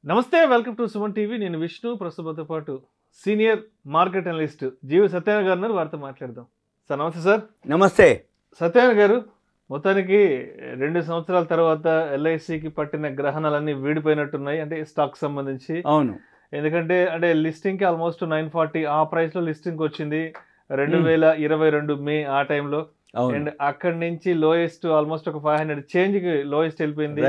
నమస్తే welcome to Suman TV. నేను విష్ణు. ప్రస్తుతంతో పాటు సీనియర్ మార్కెట్ అనలిస్ట్ జీవి సత్యనారాయణ గారు ఉన్నారు. వారితో మాట్లాడదాం. సార్ నమస్తే. సార్ నమస్తే. సత్యనారాయణ గారు, మొత్తానికి 2 సంవత్సరాల తర్వాత ఎల్ఐసికి పట్టిన గ్రహణాలన్నీ వీడిపోయినట్టున్నాయి, అంటే స్టాక్ సంబంధించి. అవును. ఎందుకంటే లిస్టింగ్కి ఆల్మోస్ట్ 940 ఆ ప్రైస్లో లిస్టింగ్ వచ్చింది 2022 మే ఆ టైంలో. అండ్ అక్కడి నుంచి లోయెస్ట్ ఆల్మోస్ట్ ఒక 500 చేంజ్ కి లోయెస్ట్ వెళ్ళిపోయింది.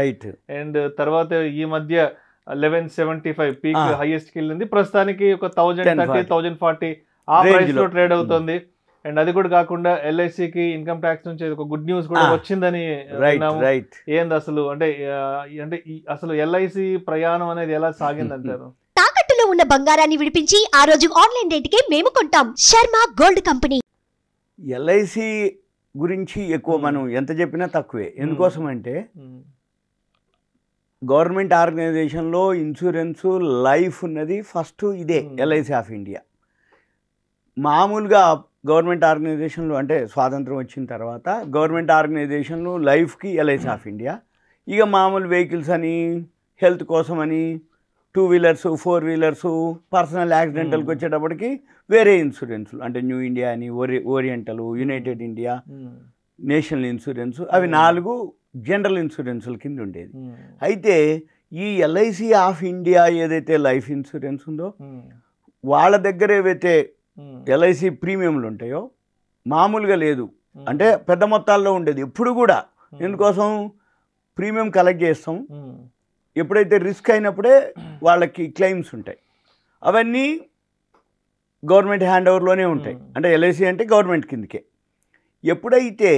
అండ్ తర్వాత ఈ మధ్య 1175 పీక్ హైయెస్ట్ కి వెళ్ళింది. ప్రస్తుతానికి ఒక 1030 1040 ఆ ప్రైస్ లో ట్రేడ్ అవుతుంది. అండ్ అది కూడా కాకుండా ఎల్ఐసికి ఇన్కమ్ ట్యాక్స్ నుంచి ఒక గుడ్ న్యూస్ కూడా వచ్చిందని ఏంది అసలు, అంటే అసలు ఎల్ఐసి ప్రయాణం అనేది ఎలా సాగింది అంటారు? తాకట్టులో ఉన్న బంగారాన్ని విడిపించి ఆ రోజు ఆన్లైన్ రేటుకే మేము కొంటాం. Sharma gold company. ఎల్ఐసి గురించి ఎక్కువ మనం ఎంత చెప్పినా తక్కువే. ఎందుకోసం అంటే గవర్నమెంట్ ఆర్గనైజేషన్లో ఇన్సూరెన్స్ లైఫ్ ఉన్నది ఫస్ట్ ఇదే ఎల్ఐసి ఆఫ్ ఇండియా. మామూలుగా గవర్నమెంట్ ఆర్గనైజేషన్లు అంటే స్వాతంత్రం వచ్చిన తర్వాత గవర్నమెంట్ ఆర్గనైజేషన్లు లైఫ్కి ఎల్ఐసి ఆఫ్ ఇండియా, ఇక మామూలు వెహికల్స్ అని హెల్త్ కోసం అని 2 వీలర్స్ 4 వీలర్స్ పర్సనల్ యాక్సిడెంటల్కి వచ్చేటప్పటికి వేరే ఇన్సూరెన్స్లు అంటే న్యూ ఇండియా అని oriental, United India, national insurance, అవి 4 జనరల్ ఇన్సూరెన్సుల కింద ఉండేది. అయితే ఈ ఎల్ఐసి ఆఫ్ ఇండియా ఏదైతే లైఫ్ ఇన్సూరెన్స్ ఉందో వాళ్ళ దగ్గర ఏవైతే ఎల్ఐసి ప్రీమియంలు ఉంటాయో మామూలుగా లేదు, అంటే పెద్ద మొత్తాల్లో ఉండేది ఎప్పుడు కూడా. ఎందుకోసం ప్రీమియం కలెక్ట్ చేస్తాం, ఎప్పుడైతే రిస్క్ అయినప్పుడే వాళ్ళకి క్లెయిమ్స్ ఉంటాయి, అవన్నీ గవర్నమెంట్ హ్యాండ్ ఓవర్లోనే ఉంటాయి. అంటే ఎల్ఐసి అంటే గవర్నమెంట్ కిందకే. ఎప్పుడైతే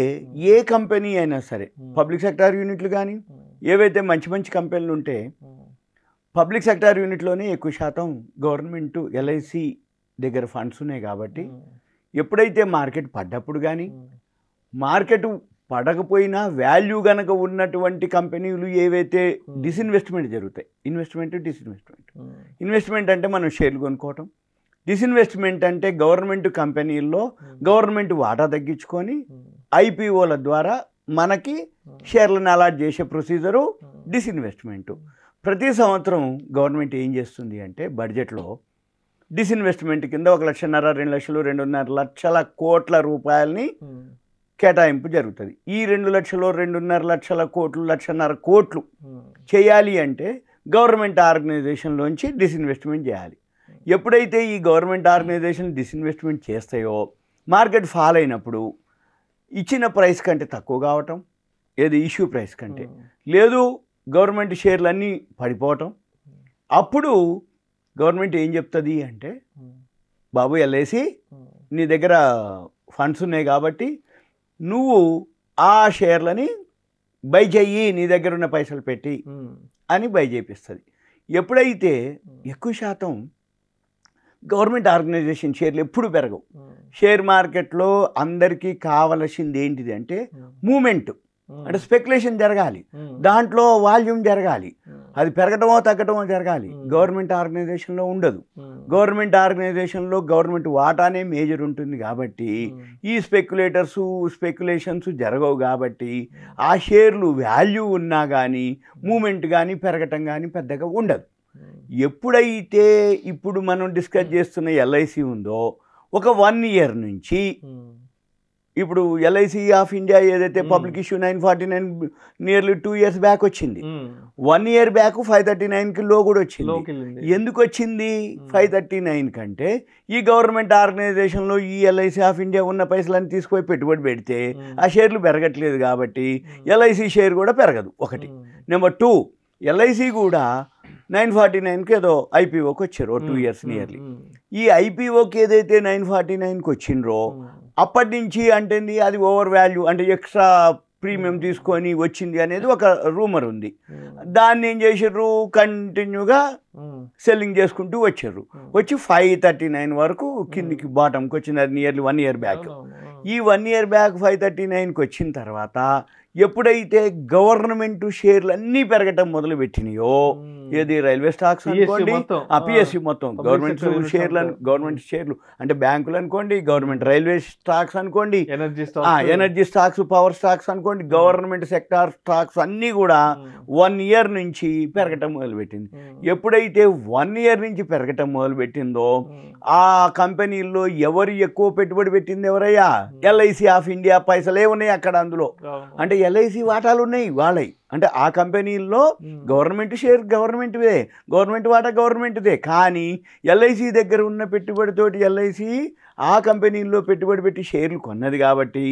ఏ కంపెనీ అయినా సరే పబ్లిక్ సెక్టార్ యూనిట్లు కానీ ఏవైతే మంచి మంచి కంపెనీలు ఉంటే పబ్లిక్ సెక్టార్ యూనిట్లోనే ఎక్కువ శాతం గవర్నమెంట్ ఎల్ఐసి దగ్గర ఫండ్స్ ఉన్నాయి. కాబట్టి ఎప్పుడైతే మార్కెట్ పడ్డప్పుడు కానీ మార్కెట్ పడకపోయినా వాల్యూ కనుక ఉన్నటువంటి కంపెనీలు ఏవైతే డిస్ఇన్వెస్ట్మెంట్ జరుగుతాయి, ఇన్వెస్ట్మెంట్ అంటే మనం షేర్లు కొనుక్కోవటం, డిస్ఇన్వెస్ట్మెంట్ అంటే గవర్నమెంట్ కంపెనీల్లో గవర్నమెంట్ వాటా తగ్గించుకొని ఐపీఓల ద్వారా మనకి షేర్లను అలాట్ చేసే ప్రొసీజరు డిస్ఇన్వెస్ట్మెంట్. ప్రతి సంవత్సరం గవర్నమెంట్ ఏం చేస్తుంది అంటే బడ్జెట్లో డిస్ఇన్వెస్ట్మెంట్ కింద 1 లక్షన్నర 2 లక్షలు 2.5 లక్షల కోట్ల రూపాయలని కేటాయింపు జరుగుతుంది. ఈ 2 లక్షలు 2.5 లక్షల కోట్లు 1.5 కోట్లు చేయాలి అంటే గవర్నమెంట్ ఆర్గనైజేషన్లోంచి డిస్ఇన్వెస్ట్మెంట్ చేయాలి. ఎప్పుడైతే ఈ గవర్నమెంట్ ఆర్గనైజేషన్ డిస్ఇన్వెస్ట్మెంట్ చేస్తాయో మార్కెట్ ఫాల్ అయినప్పుడు ఇచ్చిన ప్రైస్ కంటే తక్కువ కావటం, ఏది ఇష్యూ ప్రైస్ కంటే, లేదు గవర్నమెంట్ షేర్లు అన్నీ పడిపోవటం, అప్పుడు గవర్నమెంట్ ఏం చెప్తుంది అంటే బాబు ఎల్ఐసి నీ దగ్గర ఫండ్స్ ఉన్నాయి కాబట్టి నువ్వు ఆ షేర్లని బై చెయ్యి, నీ దగ్గర ఉన్న పైసలు పెట్టి అని బై చేపిస్తుంది. ఎప్పుడైతే ఎక్కువ శాతం గవర్నమెంట్ ఆర్గనైజేషన్ షేర్లు ఎప్పుడు పెరగవు. షేర్ మార్కెట్లో అందరికీ కావలసింది ఏంటిది అంటే మూమెంట్, అంటే స్పెక్యులేషన్ జరగాలి, దాంట్లో వాల్యూమ్ జరగాలి, అది పెరగటమో తగ్గటమో జరగాలి. గవర్నమెంట్ ఆర్గనైజేషన్లో ఉండదు. గవర్నమెంట్ ఆర్గనైజేషన్లో గవర్నమెంట్ వాటానే మేజర్ ఉంటుంది కాబట్టి ఈ స్పెక్యులేషన్స్ జరగవు. కాబట్టి ఆ షేర్లు వాల్యూ ఉన్నా కానీ మూమెంట్ కానీ పెరగటం కానీ పెద్దగా ఉండదు. ఎప్పుడైతే ఇప్పుడు మనం డిస్కస్ చేస్తున్న ఎల్ఐసి ఉందో ఒక 1 ఇయర్ నుంచి ఇప్పుడు ఎల్ఐసి ఆఫ్ ఇండియా ఏదైతే public issue 949 nearly 2 years back వచ్చింది. 1 ఇయర్ బ్యాక్ 539కి లో కూడా వచ్చింది. ఎందుకు వచ్చింది 539 కంటే? ఈ గవర్నమెంట్ ఆర్గనైజేషన్లో ఈ ఎల్ఐసి ఆఫ్ ఇండియా ఉన్న పైసలన్నీ తీసుకుపోయి పెట్టుబడి పెడితే ఆ షేర్లు పెరగట్లేదు కాబట్టి ఎల్ఐసి షేర్ కూడా పెరగదు. ఒకటి. నెంబర్ 2, ఎల్ఐసి కూడా 949కి ఏదో ఐపీఓకి వచ్చారు 2 ఇయర్స్ నియర్లీ. ఈ ఐపీఓకి ఏదైతే 949కి వచ్చిండ్రో అప్పటి నుంచి అంటే అది ఓవర్ వాల్యూ, అంటే ఎక్స్ట్రా ప్రీమియం తీసుకొని వచ్చింది అనేది ఒక రూమర్ ఉంది. దాన్ని ఏం చేసారు, కంటిన్యూగా సెల్లింగ్ చేసుకుంటూ వచ్చారు. వచ్చి 539 వరకు కిందికి బాటంకి వచ్చింది. అది నియర్లీ 1 ఇయర్ బ్యాక్. ఈ 1 ఇయర్ బ్యాక్ 539కి వచ్చిన తర్వాత ఎప్పుడైతే గవర్నమెంట్ షేర్లు అన్నీ పెరగటం మొదలుపెట్టినాయో ఏది రైల్వే స్టాక్స్ అనుకోండి, పిఎస్సి మొత్తం గవర్నమెంట్ షేర్లు అంటే బ్యాంకులు అనుకోండి, గవర్నమెంట్ రైల్వే స్టాక్స్ అనుకోండి, ఎనర్జీ స్టాక్స్, పవర్ స్టాక్స్ అనుకోండి, గవర్నమెంట్ సెక్టార్ స్టాక్స్ అన్నీ కూడా 1 year నుంచి పెరగటం మొదలుపెట్టింది. ఎప్పుడైతే 1 year నుంచి పెరగటం మొదలుపెట్టిందో ఆ కంపెనీల్లో ఎవరు ఎక్కువ పెట్టుబడి పెట్టింది ఎవరయ్యా? ఎల్ఐసి ఆఫ్ ఇండియా పైసలే ఉన్నాయి అక్కడ. అందులో అంటే ఎల్ఐసి వాటాలు ఉన్నాయి వాళ్ళవి. అంటే ఆ కంపెనీల్లో గవర్నమెంట్ షేర్ గవర్నమెంట్దే, గవర్నమెంట్ వాటా గవర్నమెంట్దే. కానీ ఎల్ఐసి దగ్గర ఉన్న పెట్టుబడితోటి ఎల్ఐసి ఆ కంపెనీల్లో పెట్టుబడి పెట్టి షేర్లు కొన్నది కాబట్టి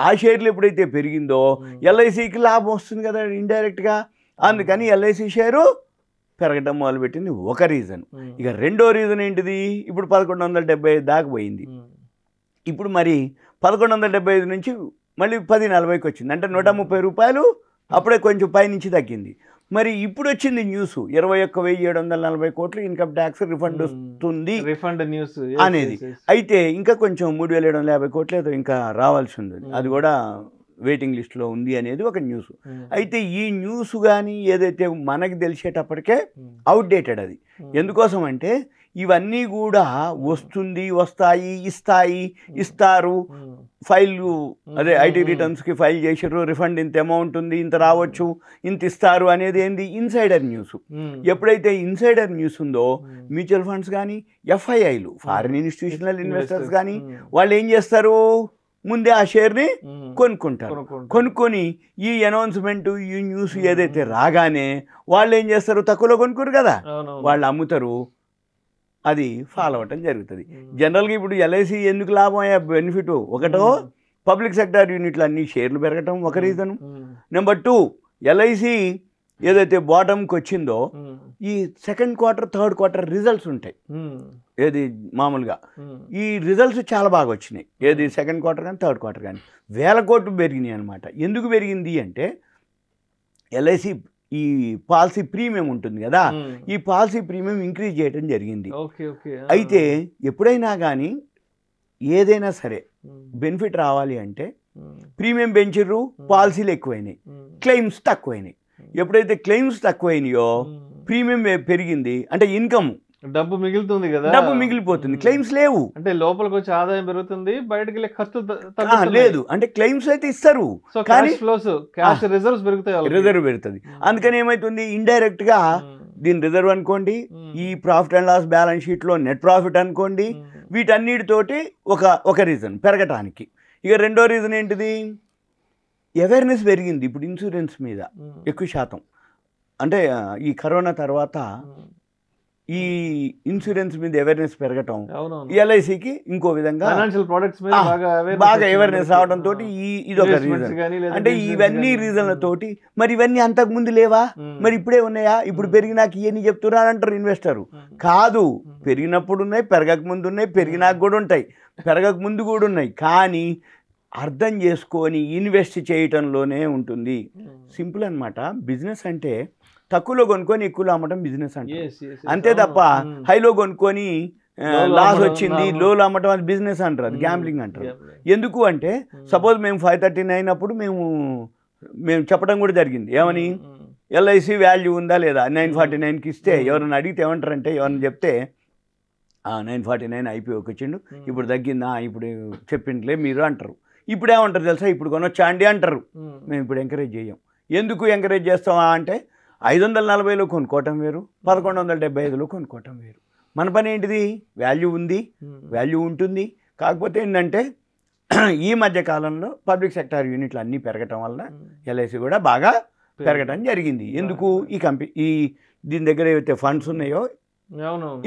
ఆ షేర్లు ఎప్పుడైతే పెరిగిందో ఎల్ఐసికి లాభం వస్తుంది కదా ఇండైరెక్ట్గా. అందుకని ఎల్ఐసి షేరు పెరగడం మొదలుపెట్టింది ఒక రీజన్. ఇక రెండో రీజన్ ఏంటిది? ఇప్పుడు 1175 దాకా పోయింది. ఇప్పుడు మరి 1175 నుంచి మళ్ళీ 1040కి వచ్చింది. అంటే 130 రూపాయలు అప్పుడే కొంచెం పైనుంచి తగ్గింది. మరి ఇప్పుడు వచ్చింది న్యూస్ 21,740 కోట్లు ఇన్కమ్ ట్యాక్స్ రిఫండ్ వస్తుంది న్యూస్ అనేది. అయితే ఇంకా కొంచెం 3,750 కోట్లు ఏదో ఇంకా రావాల్సి ఉంది, అది కూడా వెయిటింగ్ లిస్ట్లో ఉంది అనేది ఒక న్యూస్. అయితే ఈ న్యూస్ కానీ ఏదైతే మనకి తెలిసేటప్పటికే అవుట్డేటెడ్ అది. ఎందుకోసం అంటే ఇవన్నీ కూడా వస్తుంది, వస్తాయి, ఇస్తారు, ఫైల్ అదే ఐటీ రిటర్న్స్కి ఫైల్ చేసారు, రిఫండ్ ఇంత అమౌంట్ ఉంది, ఇంత రావచ్చు, ఇంత ఇస్తారు అనేది ఏంది? Insider news. ఎప్పుడైతే ఇన్సైడర్ న్యూస్ ఉందో మ్యూచువల్ ఫండ్స్ కానీ, ఎఫ్ఐఐలు, ఫారిన్ ఇన్స్టిట్యూషనల్ ఇన్వెస్టర్స్ కానీ వాళ్ళు ఏం చేస్తారు? ముందే ఆ షేర్ని కొనుక్కుంటారు. కొనుక్కొని ఈ అనౌన్స్మెంట్, ఈ న్యూస్ ఏదైతే రాగానే వాళ్ళు ఏం చేస్తారు? తక్కువలో కొనుక్కోరు కదా, వాళ్ళు అమ్ముతారు, అది ఫాలో అవటం జరుగుతుంది. జనరల్గా ఇప్పుడు ఎల్ఐసి ఎందుకు లాభం అయ్యే బెనిఫిట్? ఒకటో పబ్లిక్ సెక్టార్ యూనిట్లు అన్ని షేర్లు పెరగటం ఒక రీజను. నెంబర్ 2 ఎల్ఐసి ఏదైతే బాటంకి వచ్చిందో ఈ second quarter, third quarter results ఉంటాయి. ఏది మామూలుగా ఈ రిజల్ట్స్ చాలా బాగా వచ్చినాయి. ఏది సెకండ్ క్వార్టర్ కానీ థర్డ్ క్వార్టర్ కానీ 1000 కోట్లు పెరిగినాయి అనమాట. ఎందుకు పెరిగింది అంటే ఎల్ఐసి ఈ పాలసీ ప్రీమియం ఉంటుంది కదా, ఈ పాలసీ ప్రీమియం ఇంక్రీజ్ చేయడం జరిగింది. అయితే ఎప్పుడైనా కానీ ఏదైనా సరే బెనిఫిట్ రావాలి అంటే ప్రీమియం పెంచిర్రు, పాలసీలు ఎక్కువైనాయి, క్లెయిమ్స్ తక్కువైనాయి. ఎప్పుడైతే క్లెయిమ్స్ తక్కువైనాయో ప్రీమియం పెరిగింది, అంటే ఇన్కమ్ డబ్బు మిగులుతుంది కదా, డబ్బు మిగిలిపోతుంది, క్లెయిమ్స్ లేవు. అంటే లోపలికి వచ్చి ఆదాయం పెరుగుతుంది, బయటకి వెళ్ళే ఖర్చు లేదు. అంటే క్లెయిమ్స్ అయితే ఇస్తారు కానీ రిజర్వ్ పెరుగుతుంది. అందుకని ఏమైతుంది? ఇండైరెక్ట్ గా దీని రిజర్వ్ అనుకోండి, ఈ profit and loss balance sheet లో నెట్ ప్రాఫిట్ అనుకోండి, వీటన్నిటితోటి ఒక రీజన్ పెరగటానికి. ఇక రెండో రీజన్ ఏంటిది? అవేర్నెస్ పెరిగింది ఇప్పుడు ఇన్సూరెన్స్ మీద ఎక్కువ శాతం. అంటే ఈ కరోనా తర్వాత ఈ ఇన్సూరెన్స్ మీద అవేర్నెస్ పెరగటం, ఎల్ఐసికి ఇంకో విధంగా బాగా అవేర్నెస్ రావడంతో ఇదొక రీజన్. అంటే ఇవన్నీ రీజన్లతోటి మరి ఇవన్నీ అంతకుముందు లేవా, మరి ఇప్పుడే ఉన్నాయా, ఇప్పుడు పెరిగినాక ఇవన్నీ చెప్తున్నారు అంటారు ఇన్వెస్టరు. కాదు, పెరిగినప్పుడు ఉన్నాయి, పెరగక ముందు ఉన్నాయి, పెరిగినాక కూడా ఉంటాయి, పెరగక ముందు కూడా ఉన్నాయి. కానీ అర్థం చేసుకొని ఇన్వెస్ట్ చేయటంలోనే ఉంటుంది. సింపుల్ అనమాట. బిజినెస్ అంటే తక్కువలో కొనుక్కొని ఎక్కువలో అమ్మటం బిజినెస్ అంటే, అంతే తప్ప హైలో కొనుక్కొని లాస్ వచ్చింది లోలో అమ్మటం అది బిజినెస్ అంటారు, అది గ్యాంబ్లింగ్ అంటారు. ఎందుకు అంటే సపోజ్ మేము 539 అప్పుడు మేము చెప్పడం కూడా జరిగింది. ఏమని? ఎల్ఐసి వాల్యూ ఉందా లేదా 949కి ఇస్తే ఎవరైనా అడిగితే ఏమంటారంటే, ఎవరైనా చెప్తే 949 ఐపీఓకి వచ్చిండు, ఇప్పుడు తగ్గిందా, ఇప్పుడు చెప్పింట్లే మీరు అంటారు. ఇప్పుడు ఏమంటారు తెలుసా? ఇప్పుడు కొనొచ్చా అండి అంటారు. మేము ఇప్పుడు ఎంకరేజ్ చేయం. ఎందుకు ఎంకరేజ్ చేస్తామా అంటే 540లో కొనుక్కోవటం వేరు, 1175లో కొనుక్కోవటం వేరు. మన పని ఏంటిది? వాల్యూ ఉంది, వాల్యూ ఉంటుంది. కాకపోతే ఏంటంటే ఈ మధ్య కాలంలో పబ్లిక్ సెక్టార్ యూనిట్లు అన్నీ పెరగటం వల్ల ఎల్ఐసి కూడా బాగా పెరగటం జరిగింది. ఎందుకు? ఈ దీని దగ్గర ఏవైతే ఫండ్స్ ఉన్నాయో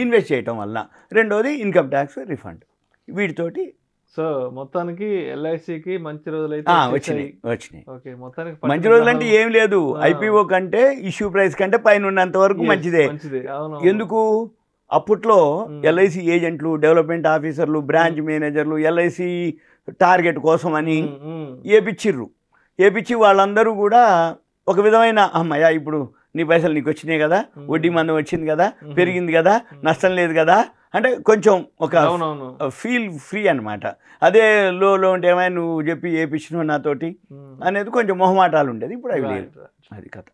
ఇన్వెస్ట్ చేయటం వల్ల. రెండోది ఇన్కమ్ ట్యాక్స్ రిఫండ్. వీటితోటి సో మొత్తానికి ఎల్ఐసికి మంచి రోజులు అయితే వచ్చినాయి. మొత్తానికి మంచి రోజులు అంటే ఏం లేదు, ఐపీఓ కంటే ఇష్యూ ప్రైస్ కంటే పైన ఉన్నంత వరకు మంచిదే. ఎందుకు? అప్పట్లో ఎల్ఐసి ఏజెంట్లు, డెవలప్మెంట్ ఆఫీసర్లు, బ్రాంచ్ మేనేజర్లు ఎల్ఐసి టార్గెట్ కోసం అని ఏపిచ్చి వాళ్ళందరూ కూడా ఒక విధమైన అమ్మయ్య ఇప్పుడు నీ పైసలు నీకు వచ్చినాయి కదా, వడ్డీ మందం వచ్చింది కదా, పెరిగింది కదా, నష్టం లేదు కదా అంటే కొంచెం ఒక ఫీల్ ఫ్రీ అనమాట. అదే లోలో ఉంటే ఏమైనా నువ్వు చెప్పి ఏపిచ్చినావు నాతోటి అనేది కొంచెం మొహమాటాలు ఉండేది. ఇప్పుడు అవి లేదు. అది కథ.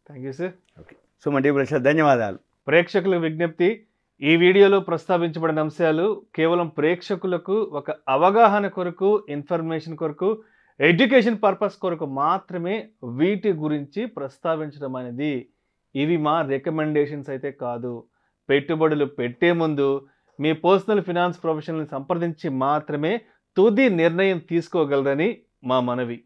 Thank you sir. Okay. Suman TV ప్రేక్షకులకు ధన్యవాదాలు. ప్రేక్షకులకు విజ్ఞప్తి, ఈ వీడియోలో ప్రస్తావించబడిన అంశాలు కేవలం ప్రేక్షకులకు ఒక అవగాహన కొరకు, ఇన్ఫర్మేషన్ కొరకు, ఎడ్యుకేషన్ పర్పస్ కొరకు మాత్రమే వీటి గురించి ప్రస్తావించడం అనేది. ఇవి మా రికమెండేషన్స్ అయితే కాదు. పెట్టుబడులు పెట్టే ముందు మీ పర్సనల్ ఫినాన్స్ ప్రొఫెషనల్ని సంప్రదించి మాత్రమే తుది నిర్ణయం తీసుకోగలరని మా మనవి.